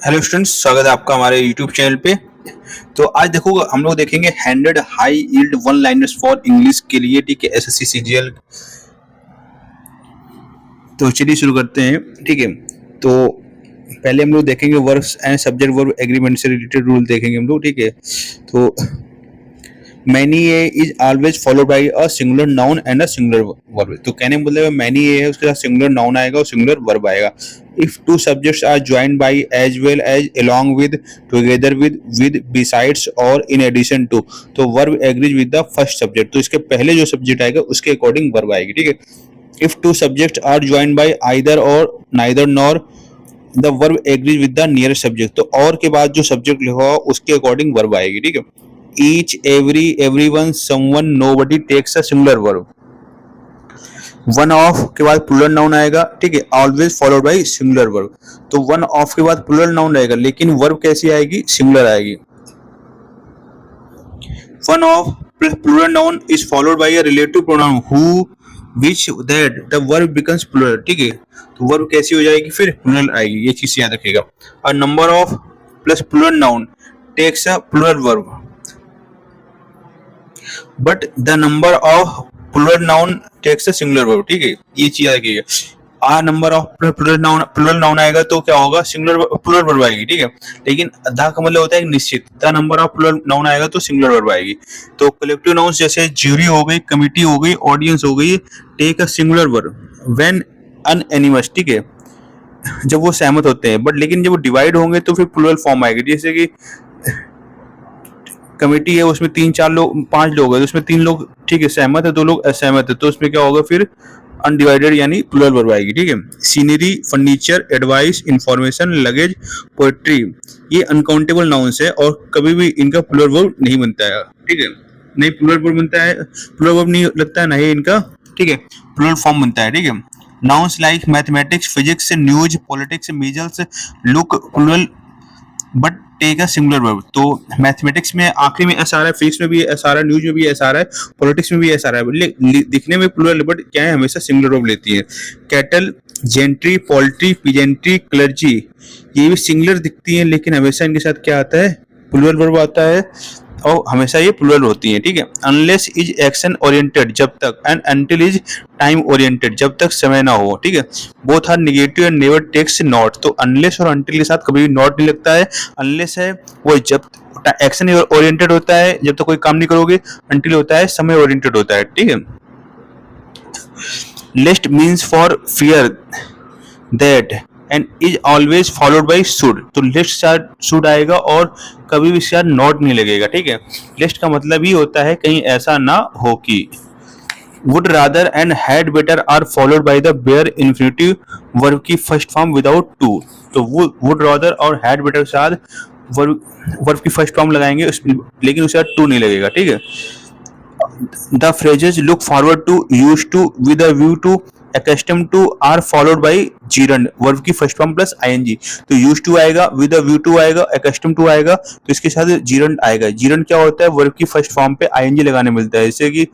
Hello students, स्वागत है आपका हमारे यूट्यूब चैनल पे। तो आज देखो हम लोग देखेंगे 100 high yield one liners for English के लिए, ठीक है, एसएससी सीजीएल। तो चलिए शुरू करते हैं, ठीक है। तो पहले हम लोग देखेंगे verbs and subject verb agreement से रिलेटेड रूल देखेंगे हम लोग, ठीक है। तो many a is always followed by a singular noun and a singular verb. तो कहने में मतलब मैनी ए है, उसके साथ सिंगुलर नाउन आएगा और सिंगुलर वर्ब आएगा। If two subjects are joined by as well as along with together with besides और इन एडिशन टू, तो verb agrees with the first subject. तो इसके पहले जो सब्जेक्ट आएगा उसके अकॉर्डिंग वर्ब आएगी, ठीक है। If two subjects are joined by either or neither nor, the verb agrees with the nearest subject. तो और के बाद जो सब्जेक्ट लिखा होगा उसके अकॉर्डिंग वर्ब आएगी, ठीक है। Each, every, everyone, someone, nobody takes a singular verb. One of के बाद प्लूरल नाउन आएगा, ठीक है, always followed by singular verb. तो वन ऑफ के बाद प्लूरल नाउन आएगा, लेकिन वर्ब कैसी आएगी? सिंगुलर आएगी। One of plural noun is followed by a relative pronoun who, which, that, the verb becomes plural, ठीक है। तो वर्ब कैसी हो जाएगी? फिर प्लूरल आएगी, ये चीज याद रखिएगा। A number of plus plural noun takes a plural verb, but the number of plural noun takes a singular verb, ठीक है, ये चीज याद रखिएगा। A number of plural noun आएगा तो क्या होगा? सिंगुलर प्लूरल वर्ब आएगी, ठीक है। लेकिन द का मतलब होता है निश्चित, the number of plural noun आएगा तो सिंगुलर वर्ब आएगी। तो कलेक्टिव नाउन्स जैसे ज्यूरी हो गई, कमिटी हो गई, ऑडियंस हो गई, take a singular verb when unanimous, ठीक है, जब वो सहमत होते हैं। बट लेकिन जब वो डिवाइड होंगे तो फिर प्लूरल फॉर्म आएगी। जैसे कि कमेटी है, उसमें 3-4 लोग, 5 लोग है, तो उसमें 3 लोग, ठीक है, सहमत है, 2 लोग असहमत है, तो उसमें क्या होगा? फिर अनडिवाइडेड यानी प्लूरल वर्ब आएगी, ठीक है। Scenery, furniture, advice, information, luggage, poetry, ये अनकाउंटेबल नाउन्स है और कभी भी इनका प्लूरल वर्ब नहीं बनता है, ठीक है। नहीं प्लूरल वर्ब बनता है, प्लूरल वर्ब नहीं लगता है, नहीं इनका, ठीक है, प्लूरल फॉर्म बनता है, ठीक है। Nouns like mathematics, physics, news, politics, measles look plural but take a singular verb. तो मैथमेटिक्स में आखिरी में एस आ रहा है, फिजिक्स में भी एस आ रहा है, न्यूज में भी एस आ रहा है, पॉलिटिक्स में भी एस आ रहा है, दिखने में प्लूरल बट क्या है? हमेशा सिंगुलर वर्ब लेती है। Cattle, gentry, poultry, peasantry, clergy, ये भी सिंगुलर दिखती हैं, लेकिन हमेशा इनके साथ क्या आता है? प्लूरल वर्ब आता है और हमेशा ये प्लूरल होती है, ठीक है। अनलेस इज एक्शन ओरिएंटेड, जब तक, and until is time oriented, जब तक समय ना हो, ठीक है। Both are negative and never takes not. तो अनलेस और अनटिल के साथ कभी भी नॉट नहीं लगता है। अनलेस है वो जब एक्शन ओरिएंटेड होता है, जब तक कोई काम नहीं करोगे। अनटिल होता है समय ओरिएंटेड होता है, ठीक है। Lest means for fear that and is always followed by should. तो लेस्ट शुड आएगा और कभी भी शायद नॉट नहीं लगेगा, ठीक है। लेस्ट का मतलब ही होता है कहीं ऐसा ना हो कि। Would rather and had better are followed by the bare infinitive verb की फर्स्ट फॉर्म विदाउट टू। तो वुड रादर और हैड बेटर के साथ वर्ब की फर्स्ट फॉर्म लगाएंगे, लेकिन उसके साथ टू नहीं लगेगा, ठीक है। The phrases look forward to, used to, with a view to, accustomed to are followed by gerund, verb की फर्स्ट फॉर्म प्लस ing। तो used to आएगा, with a view to आएगा, accustomed to आएगा, तो इसके साथ gerund आएगा। gerund क्या होता है? वर्ब की फर्स्ट फॉर्म पे ing लगाने मिलता है, जैसे कि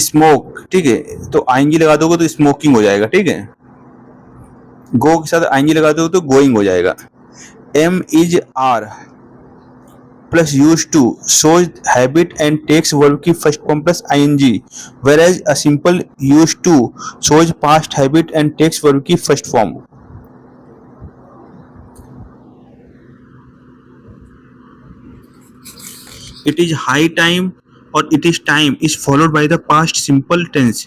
स्मोक, ठीक है, तो ing लगा दोगे तो स्मोकिंग हो जाएगा, ठीक है। गो के साथ ing लगा दोगे तो गोइंग हो जाएगा। Am is are plus used to shows habit and takes verb की first form plus ing, whereas a simple used to shows past habit and takes verb की first form। It is high time और it is time is followed by the past simple tense,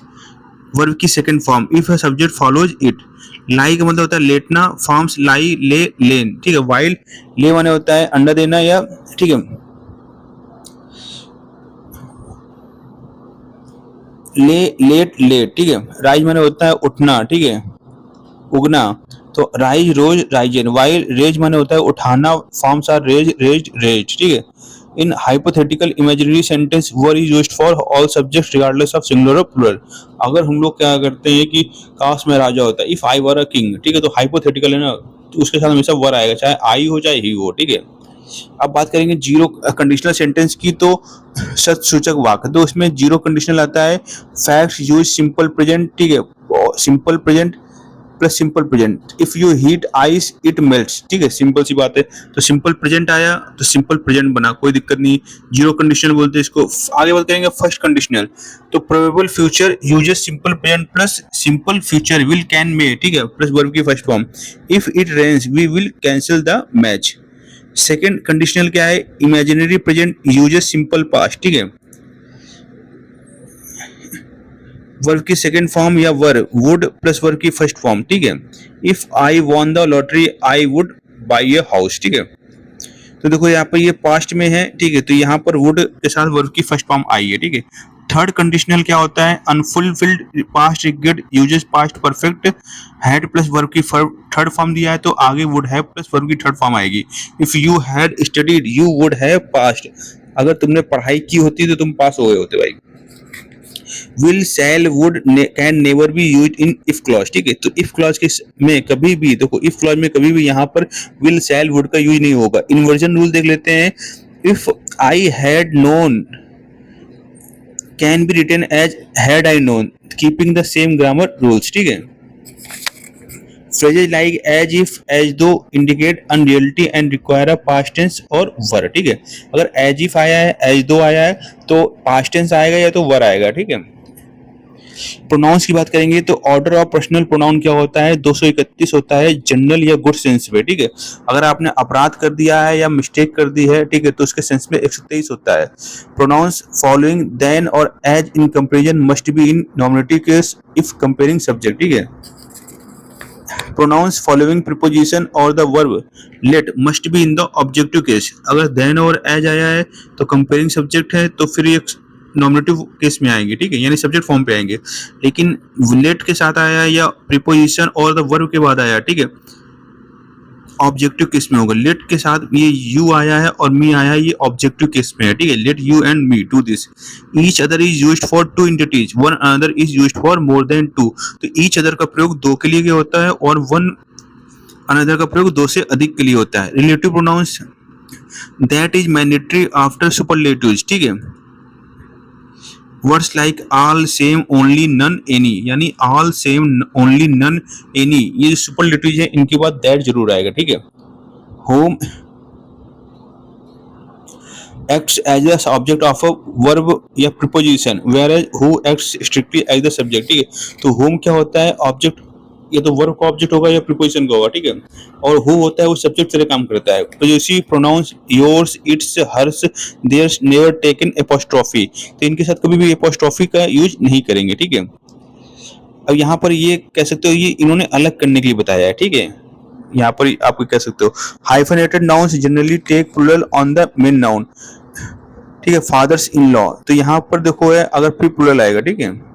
verb की second form, if a subject follows it। Lie का मतलब होता है लेटना, forms लाई, ले, लेन, ठीक है। वाइल, ले माने होता है अंडा देना या, ठीक है, ले, लेट, लेट, ठीक है। राइज माने होता है उठना, ठीक है, उगना, तो rise, rose, risen. While, raise माने होता है उठाना, forms are raise, raise, raise, ठीक है। In hypothetical imaginary sentence were is used for all subjects regardless of singular or plural. अगर हम लोग क्या करते हैं कि काश में राजा होता, if I were a king, ठीक है, तो हाइपोथेटिकल है ना, तो उसके साथ हमेशा वर आएगा, चाहे आई हो चाहे ही हो, ठीक है। अब बात करेंगे जीरो कंडीशनल सेंटेंस की, तो सत्सूचक वाक्य, तो उसमें जीरो कंडीशनल आता है। फैक्ट्स यूज सिंपल प्रेजेंट, ठीक है, simple present plus simple present, if you heat ice it melts, ठीक है, सिंपल सी बात है। तो सिंपल प्रेजेंट आया तो सिंपल प्रेजेंट बना, कोई दिक्कत नहीं। जीरो कंडीशनल बोलते हैं इसको। आगे बात करेंगे फर्स्ट कंडीशनल, तो probable future uses simple present plus simple future will can may, ठीक है, प्लस वर्ब की first form, if it rains we will cancel the match. Second conditional क्या है, imaginary present uses simple past, ठीक है, verb की second form या verb would plus verb की फर्स्ट फॉर्म, ठीक है, if I won the lottery I would buy a house, ठीक है। तो देखो यहाँ पर ये पास्ट में है, ठीक है, तो यहाँ पर वुड के साथ वर्ब की फर्स्ट फॉर्म आई है, ठीक है। थर्ड कंडीशनल क्या होता है, unfulfilled past regret uses past perfect had plus verb की थर्ड फॉर्म दिया है तो आगे वुड हैव प्लस वर्ब की थर्ड फॉर्म आएगी। If you had studied you would have past, अगर तुमने पढ़ाई की होती तो तुम पास हो गए होते भाई। Will shall would can never be used in if clause, ठीक है, तो इफ क्लॉज के में कभी भी देखो, इफ क्लॉज में कभी भी यहाँ पर विल शैल वुड का यूज नहीं होगा। इन्वर्जन रूल देख लेते हैं, if I had known can be written as had I known, keeping the same grammar rules, ठीक है। Phrases like as if as though indicate unreality and require a past tense or were, ठीक है। अगर as if आया है, as दो आया है तो पास्ट टेंस आएगा या तो वर आएगा, ठीक है। प्रोनाउंस की बात करेंगे तो ऑर्डर ऑफ पर्सनल प्रोनाउन क्या होता है, 231 होता है जनरल या गुड सेंस में, ठीक है। अगर आपने अपराध कर दिया है या मिस्टेक कर दी है, ठीक है, तो उसके सेंस में 123 होता है। प्रोनाउंस फॉलोइंग देन और as in comparison must be in nominative case if comparing subject, ठीक है। प्रोनाउंस फॉलोइंग प्रीपोजिशन और the verb let must be in the objective case, अगर देन और एज आया है तो कंपेयरिंग सब्जेक्ट है तो फिर ये नॉमिनेटिव केस में आएंगे, ठीक है, यानी सब्जेक्ट फॉर्म पे आएंगे। लेकिन लेट के साथ आया है या प्रीपोजिशन और द वर्ब के बाद आया, ठीक है, ऑब्जेक्टिव केस में होगा। लेट के साथ ये यू आया है और मी आया है, ये ऑब्जेक्टिव केस में है, ठीक है। Let you and me do this, each other is used for two entities, one another is used for more than two, तो ईच अदर का प्रयोग दो के लिए होता है और वन अनदर का प्रयोग दो से अधिक के लिए होता है। Relative pronouns that is mandatory after superlatives, ठीक है। Words like all same only none any, यानी all same only none any, ये जो सुपरलेटिव्स है इनके बाद दैट जरूर आएगा, ठीक है। Whom acts as the object of a verb या preposition, whereas who acts strictly as the subject, ठीक है। तो होम क्या होता है, ऑब्जेक्ट, ये तो वर्ब का ऑब्जेक्ट होगा या प्रीपोजिशन का होगा, ठीक है। और हु होता है वो सब्जेक्ट तरह काम करता है। Possessive pronouns yours, its, hers, theirs never taken apostrophe, तो इनके साथ कभी भी एपोस्ट्रोफी का यूज नहीं करेंगे, ठीक है। अब यहाँ पर ये कह सकते हो ये इन्होंने अलग करने के लिए बताया है, ठीक है। यहाँ पर आप कह सकते हो hyphenated nouns generally take plural on the main noun, ठीक है, फादर्स इन लॉ, तो यहाँ पर देखो है अगर फिर प्लूरल आएगा, ठीक है।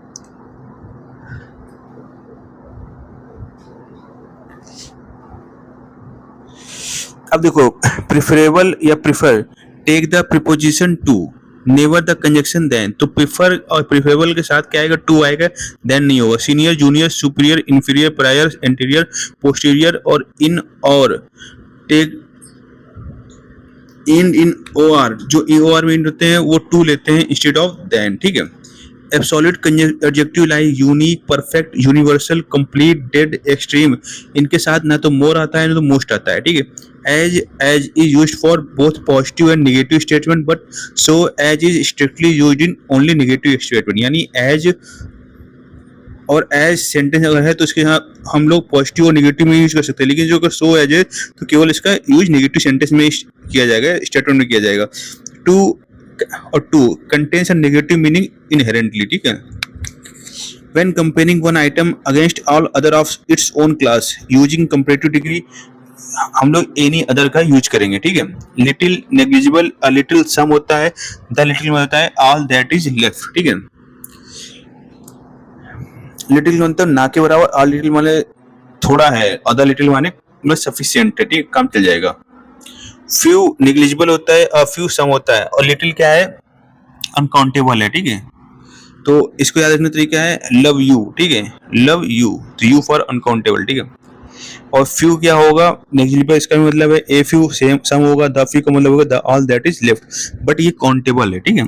अब देखो प्रिफरेबल या prefer take the preposition to, never the conjunction than, तो प्रिफर और प्रिफरेबल के साथ क्या आएगा, टू आएगा, देन नहीं होगा। Senior, junior, superior, inferior, prior, anterior, posterior और इन और टेक इन ओ आर, जो ई ओ आर में होते हैं वो टू लेते हैं इंस्टेड ऑफ देन, ठीक है। Absolute adjective like unique, perfect, universal, complete, dead, extreme, इनके साथ ना तो मोर आता है ना तो मोस्ट आता है, ठीक है। As is used for both positive and negative statement but so as is strictly used in only negative statement, यानी एज और एज सेंटेंस अगर है तो इसके साथ हम लोग पॉजिटिव और नेगेटिव में यूज कर सकते हैं, लेकिन जो अगर सो एज है तो केवल इसका यूज नेगेटिव सेंटेंस में किया जाएगा, स्टेटमेंट में किया जाएगा। टू और too contains a negative meaning inherently, ठीक है। When comparing one item against all other of its own class using comparative degree, हम लोग एनी अदर का यूज करेंगे, ठीक है। लिटिल, नेग्लिजिबल, अ लिटिल, सम होता है, द लिटिल में होता है ऑल दैट इज लेफ्ट, ठीक है। लिटिल मतलब ना के बराबर, ऑल लिटिल माने थोड़ा है, अदर लिटिल माने मतलब सफिशिएंट है, ठीक, काम चल जाएगा। फ्यू नेग्लिजिबल होता है, अ फ्यू सम होता है, और लिटिल क्या है, अनकाउंटेबल है, ठीक है। तो इसको याद रखने का तरीका है लव यू, ठीक है, लव यू, तो यू फॉर अनकाउंटेबल, ठीक है। और फ्यू क्या होगा, नेग्लिजिबल, इसका भी मतलब है ए फ्यू, सेम सम होगा, द फ्यू का मतलब होगा the all that is left, but ये काउंटेबल है, ठीक है।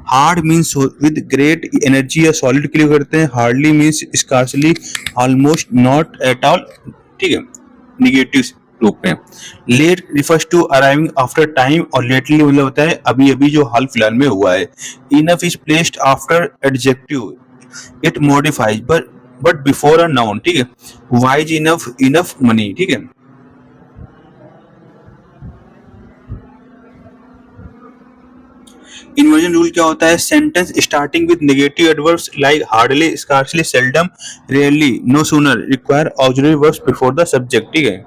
Hard means with great energy या सॉलिड के लिए करते हैं, hardly means scarcely, almost, not at all, ठीक है, निगेटिव रूप में। Late refers to arriving after time, और लेटली मतलब होता है अभी अभी जो हाल फिलहाल में हुआ है। Enough is placed after adjective, it modifies but before a noun, ठीक है। वाइज इनफ, इनफ मनी, ठीक है। इन्वर्जन रूल क्या होता है? Sentence starting with negative adverbs like hardly, scarcely, seldom, rarely, no sooner require auxiliary verbs before the subject, ठीक है।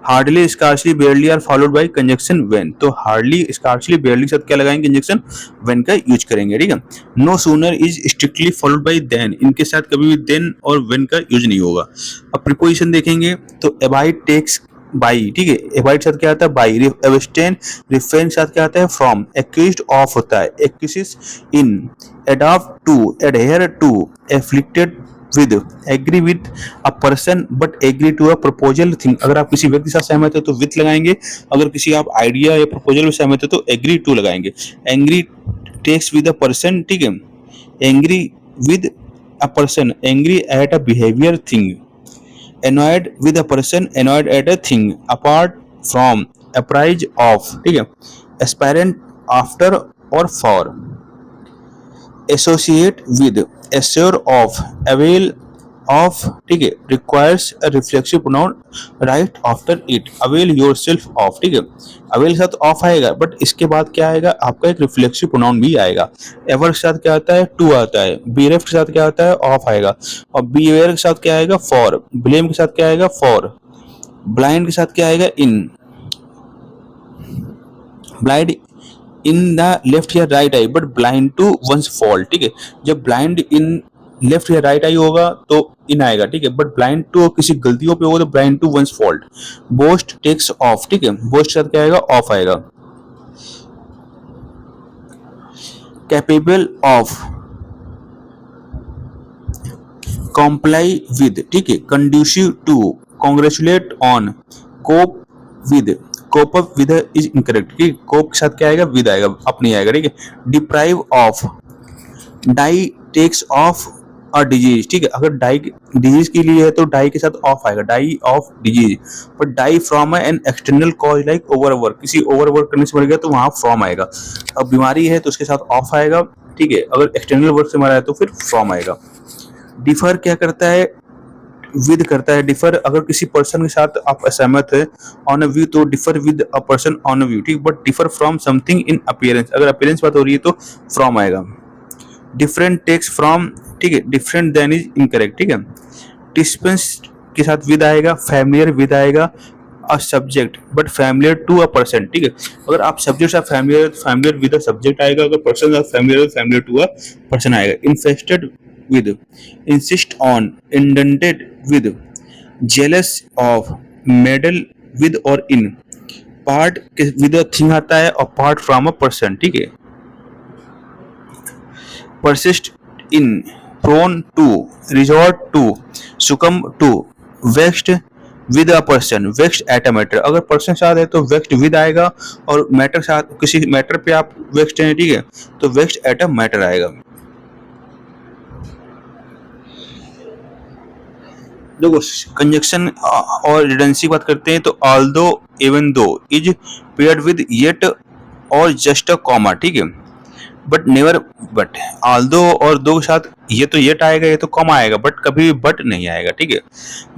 Hardly, scarcely, barely are followed by conjunction when, तो hardly, scarcely, barely के साथ क्या लगाएंगे? कंजंक्शन व्हेन का use करेंगे, ठीक है। No sooner is strictly followed by than, इनके साथ कभी भी देन और व्हेन का यूज नहीं होगा। अब प्रीपोजिशन देखेंगे तो अबाइड, टेक्स, बाई, ठीक है। अबाइड के साथ क्या आता है? बाई। अब्सटेन, रिफ्रेन के साथ क्या आता है? फ्रॉम। एक्यूज्ड, ऑफ होता है। Acquiesce, in. Adopt, to. Adhere to. Afflicted, with. Agree with a person but agree to a proposal thing, अगर आप किसी व्यक्ति के साथ सहमत हो तो विद लगाएंगे, अगर किसी आप आइडिया या प्रपोजल में सहमत हो तो एग्री टू लगाएंगे। Angry takes with a person, ठीक है। Angry with a person, angry at a behaviour thing. annoyed with a person, annoyed at a thing, apart from, apprise of, ठीक है। aspirant, after और for। associate with, assure of, avail of, ठीक है। requires a reflexive pronoun right after it, avail yourself of, ठीक है। avail के साथ of आएगा, बट इसके बाद क्या आएगा? आपका एक रिफ्लेक्सिव प्रोनाउन भी आएगा। ever के साथ क्या आता है? to आता है। bereft के साथ क्या आता है? of आएगा। और beware के साथ क्या आएगा? for। blame के साथ क्या आएगा? for। blind के साथ क्या आएगा? in। blind in the left या right eye but blind to one's fault, ठीक है। जब ब्लाइंड इन लेफ्ट या राइट आई होगा तो इन आएगा, ठीक है। बट ब्लाइंड टू किसी गलतियों पे होगा तो blind to one's fault. Boast, takes of, ठीक है। बोस्ट के साथ क्या आएगा? ऑफ आएगा। कैपेबल ऑफ, कॉम्प्लाई विद, ठीक है। Conducive to, congratulate on. Cope with, cope up with is incorrect, ठीक है। कोप के साथ क्या आएगा? विद आएगा, अप नहीं आएगा, ठीक है। Deprive of, die takes of a disease, ठीक है। अगर डाई डिजीज के लिए है तो डाई के साथ ऑफ आएगा, die of disease. But die from an external cause like overwork, किसी ओवरवर्क करने से मर गया तो वहां फ्रॉम आएगा। अब बीमारी है तो उसके साथ ऑफ आएगा, ठीक है। अगर एक्सटर्नल वर्क से मरा है तो फिर फ्रॉम आएगा। डिफर क्या करता है? विद करता है। डिफर अगर किसी पर्सन के साथ आप असहमत है ऑन अ व्यू तो differ with a person on a view, ठीक। But differ from something in appearance, अगर अपीयरेंस बात हो रही है तो फ्रॉम आएगा। डिफरेंट टेक्स फ्रॉम, ठीक है। डिफरेंट देन इज इनकरेक्ट, ठीक है। डिस्पेंस के साथ विद आएगा। फैमिलियर विद आएगा। A subject but familiar to a person, ठीक है। अगर आप सब्जेक्ट से familiar, familiar with a subject आएगा। अगर पर्सन से familiar, familiar to a person आएगा। Infested with, insist on, indented with, jealous of, meddle with और in। part with a thing आता है और part from a person, ठीक है। persist in, prone to, resort to, succumb to, vexed with a person, vexed at a matter, अगर person साथ है तो vexed with आएगा, और मैटर साथ, किसी मैटर पे आप vexed हैं, ठीक है, तो vexed at a matter आएगा। देखो कंजक्शन और रिडंडेंसी बात करते हैं तो although, even though, is paired with yet और जस्ट अ कॉमा, ठीक है। बट नेवर बट, ऑल्दो और दो के साथ ये तो येट आएगा, ये तो कॉमा आएगा, बट कभी बट नहीं आएगा, ठीक है।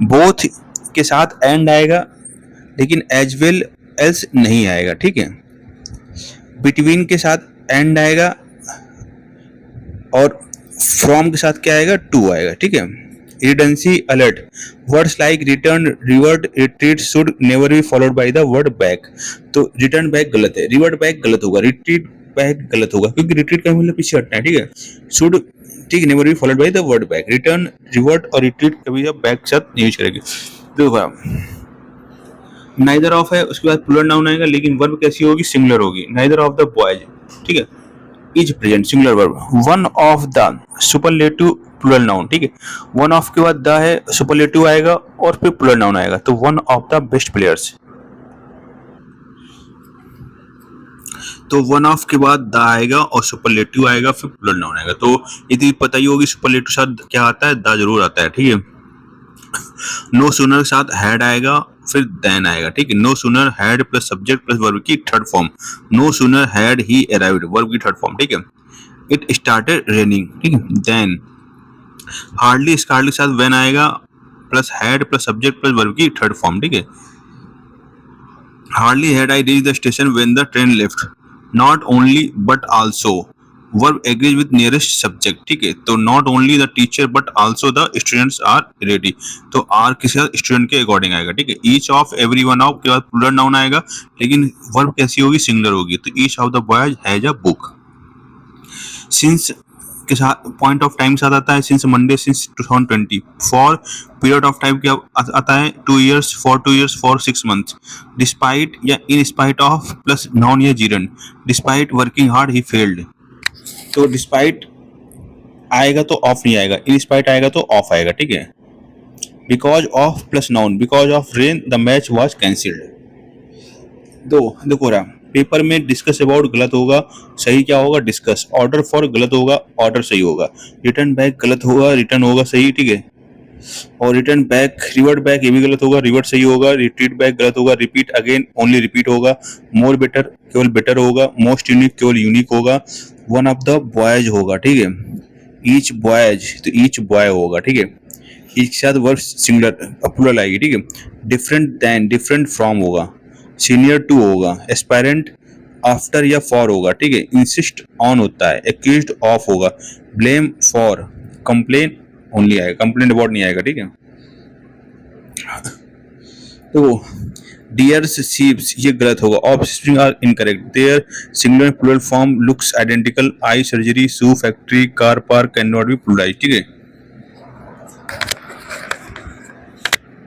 बोथ के साथ एंड आएगा लेकिन एज वेल एल्स नहीं आएगा, ठीक है। बिटवीन के साथ एंड आएगा और फ्रॉम के साथ क्या आएगा? टू आएगा, ठीक है। Redundancy alert, words like return, revert, retreat should never be followed by the word back, तो रिटर्न बैक गलत है, रिवर्ट बैक गलत होगा, रिट्रीट बैक गलत होगा, क्योंकि रिट्रीट का मतलब पीछे हटना है, ठीक है। शुड, ठीक है, never be followed by the word back. Return, revert और रिट्रीट कभी जब बैक के साथ यूज करेंगे। देखो नाइदर ऑफ है, उसके बाद प्लूरल नाउन आएगा, लेकिन वर्ब कैसी होगी? सिंगुलर होगी। नाइदर ऑफ द बॉयज, ठीक है, is present, singular verb. One of the, superlative plural noun, ठीक है। वन ऑफ के बाद द है, सुपरलेटिव आएगा और फिर प्लूरल नाउन आएगा, तो one of the best players. तो वन ऑफ के बाद द आएगा और सुपरलेटिव आएगा, फिर प्लूरल नाउन आएगा। तो ये तो पता ही होगी सुपरलेटिव साथ क्या आता है, द जरूर आता है, ठीक है। नो सूनर के साथ हैड आएगा, फिर देन आएगा, ठीक है। No sooner had plus subject plus verb की third form, no sooner had he arrived, verb की थर्ड फॉर्म, ठीक है। इट स्टार्टेड रेनिंग, ठीक है। देन हार्डली स्कार्डली के साथ व्हेन आएगा plus had plus subject plus verb की थर्ड फॉर्म, ठीक है। Hardly had I reach the station when the train left, not only but also, verb agrees with nearest subject, ठीक है। तो not only the teacher but also the students are ready, तो are किसी student के according आएगा, ठीक है। Each of every one of के बाद प्लूरल नाउन आएगा, लेकिन वर्ब कैसी होगी, सिंगुलर होगी। तो each of the boys has a book. Since के साथ पॉइंट ऑफ टाइम के साथ आता है, since Monday since 2020। For period of time क्या आता है, 2 years, for 2 years, for 6 months। Despite या in spite of plus noun या gerund, despite working hard he failed. तो डिस्पाइट आएगा तो ऑफ नहीं आएगा, इन स्पाइट आएगा तो ऑफ आएगा, ठीक है। Because of plus noun, because of rain the match was cancelled. देखो रहा पेपर में डिस्कस अबाउट गलत होगा, सही क्या होगा, डिस्कस। ऑर्डर फॉर गलत होगा, ऑर्डर सही होगा। रिटर्न बैक गलत होगा, रिटर्न होगा सही, ठीक है। और रिटर्न बैक, रिवर्ट बैक ये भी गलत होगा, रिवर्ट सही होगा। रिट्रीट बैक गलत होगा, रिपीट अगेन ओनली रिपीट होगा। मोर बेटर केवल बेटर होगा। मोस्ट यूनिक केवल यूनिक होगा। वन ऑफ द बॉयज होगा, ठीक है। ईच बॉयज तो ईच बॉय होगा, ठीक है। ईच के साथ वर्ब सिंगुलर प्लूरल आएगी, ठीक है। डिफरेंट देन, डिफरेंट फ्रॉम होगा। सीनियर टू होगा। एस्पायरेंट आफ्टर या फॉर होगा, ठीक है। इंसिस्ट ऑन होता है। एक्यूज्ड ऑफ होगा। ब्लेम फॉर, कंप्लेन ओनली आएगा, कंप्लेंट अबाउट नहीं आएगा, ठीक है। तो डियर्स शीप्स ये गलत होगा। Offspring are incorrect. Their singular plural form looks identical. Eye surgery, shoe factory, car park can not be pluralised, ठीक है।